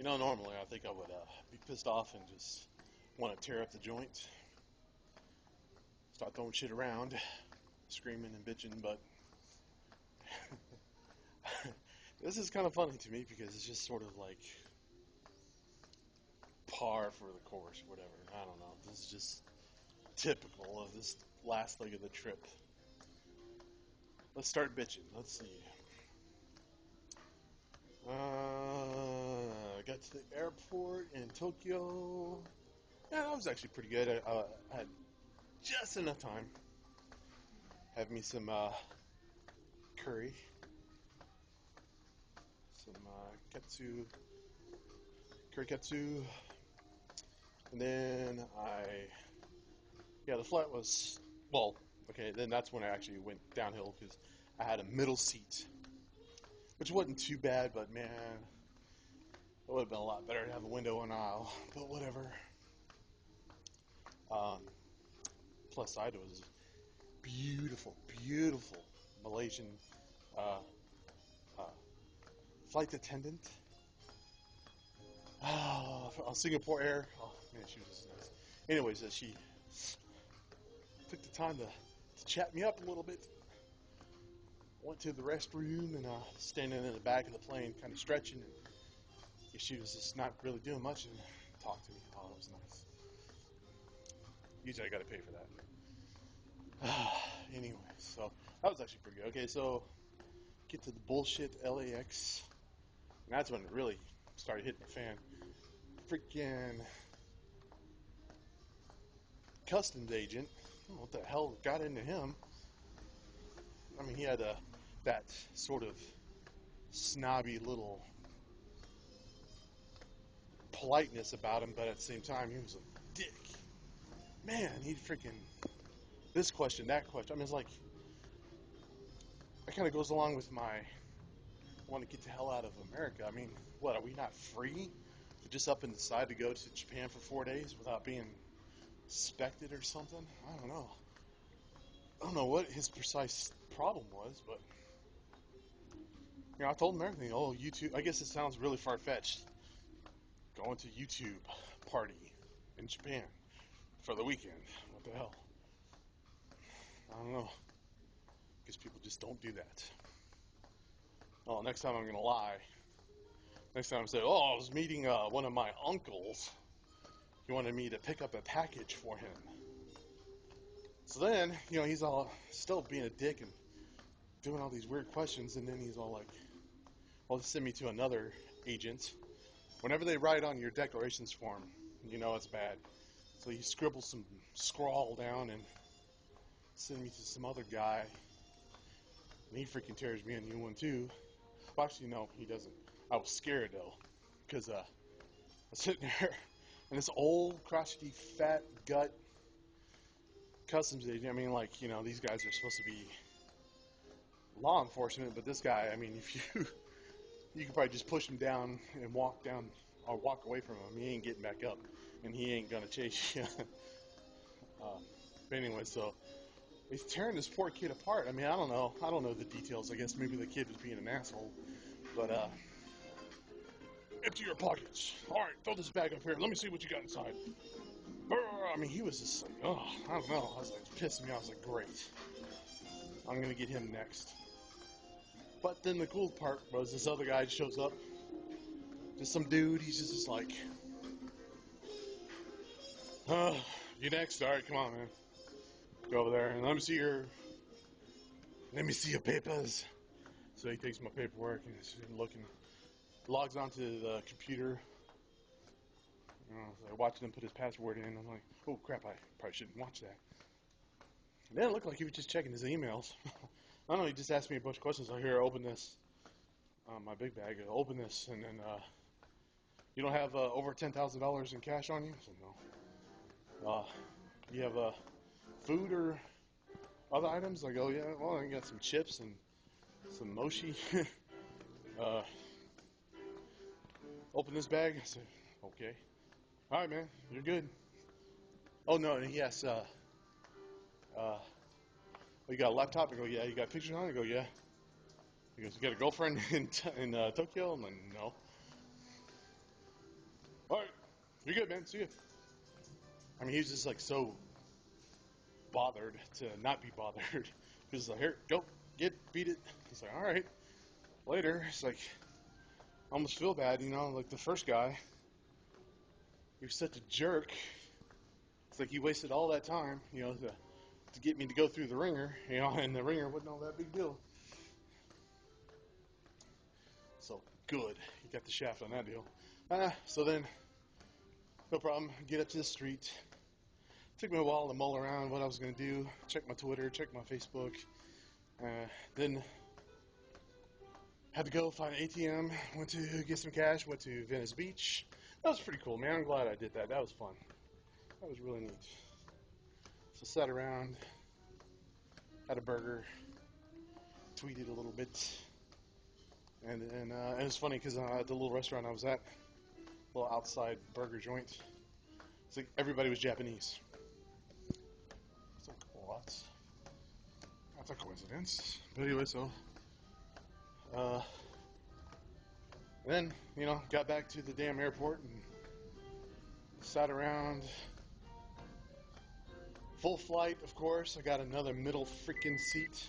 You know, normally I think I would be pissed off and just want to tear up the joint, start throwing shit around, screaming and bitching, but this is kind of funny to me because it's just sort of like par for the course, whatever. I don't know. This is just typical of this last leg of the trip. Let's start bitching. Let's see. Got to the airport in Tokyo. Yeah, that was actually pretty good. I had just enough time. Have me some curry, some katsu, curry katsu, and then the flight was, well, okay, then that's when I actually went downhill because I had a middle seat, which wasn't too bad, but man, it would have been a lot better to have a window and aisle, but whatever. Plus side was beautiful, beautiful Malaysian uh, uh, flight attendant. Singapore Air. Oh man, she was just nice. Anyways, she took the time to chat me up a little bit. Went to the restroom and standing in the back of the plane, kind of stretching, and she was just not really doing much and talked to me. Oh, it was nice. Usually I got to pay for that. Anyway, so that was actually pretty good. Okay, so get to the bullshit LAX, and that's when it really started hitting the fan. Freaking customs agent, I don't know what the hell got into him. I mean, he had that sort of snobby little politeness about him, but at the same time, he was a dick. Man, he freaking this question, that question. I mean, it's like that kind of goes along with my want to get the hell out of America. I mean, what, are we not free to just up and decide to go to Japan for 4 days without being inspected or something? I don't know. I don't know what his precise problem was, but I told him everything. Oh, YouTube. I guess it sounds really far fetched. Going to YouTube party in Japan for the weekend. What the hell? I don't know. Because people just don't do that. Oh, next time I'm gonna lie. Next time I say, oh, I was meeting one of my uncles. He wanted me to pick up a package for him. So then, he's all still being a dick and doing all these weird questions, and then he's all like, well, send me to another agent. Whenever they write on your declarations form, it's bad. So you scribble some scrawl down and send me to some other guy, and he freaking tears me a new one too. Well, actually, no, he doesn't. I was scared though, because I was sitting there, and this old, crotchety, fat gut customs agent. I mean, like, these guys are supposed to be law enforcement, but this guy, I mean, if you could probably just push him down and walk down or walk away from him. He ain't getting back up, and he ain't gonna chase you. But anyway, so he's tearing this poor kid apart. I mean, I don't know the details. I guess maybe the kid was being an asshole, but empty your pockets. All right, throw this bag up here. Let me see what you got inside. I mean, he was just like, oh, I don't know. I was like, pissing me off. I was like, great, I'm gonna get him next. But then the cool part was this other guy shows up, just some dude. He's just like, you next? All right, come on, man. Go over there and let me see your papers. So he takes my paperwork and he's looking, logs onto the computer. So I watched him put his password in. I'm like, oh crap, I probably shouldn't watch that. And then it looked like he was just checking his emails. I don't know, he just asked me a bunch of questions. I hear, open this, my big bag, open this, and then, you don't have over $10,000 in cash on you? I said, no. You have food or other items? I go, yeah, well, I got some chips and some mochi. uh, open this bag. I said, okay. All right, man, you're good. Oh, no, and he asks, you got a laptop? I go, yeah. You got pictures on it? I go, yeah. He goes, you got a girlfriend in Tokyo? I'm like, no. All right, you're good, man. See you. I mean, he was just like so bothered to not be bothered. He was like, here, go, beat it. He's like, all right. Later, it's like, I almost feel bad, like the first guy. He was such a jerk. It's like he wasted all that time, to get me to go through the ringer, and the ringer wasn't all that big deal. So good, he got the shaft on that deal. So then, no problem. Get up to the street. Took me a while to mull around what I was gonna do. Check my Twitter, check my Facebook. Then had to go find an ATM. Went to get some cash. Went to Venice Beach. That was pretty cool, man. I'm glad I did that. That was fun. That was really neat. So sat around, had a burger, tweeted a little bit, and then it was funny because at the little restaurant I was at, little outside burger joint, it's like everybody was Japanese. It's like, well, that's a coincidence. But anyway, so then got back to the damn airport and sat around. Full flight, of course. I got another middle freaking seat.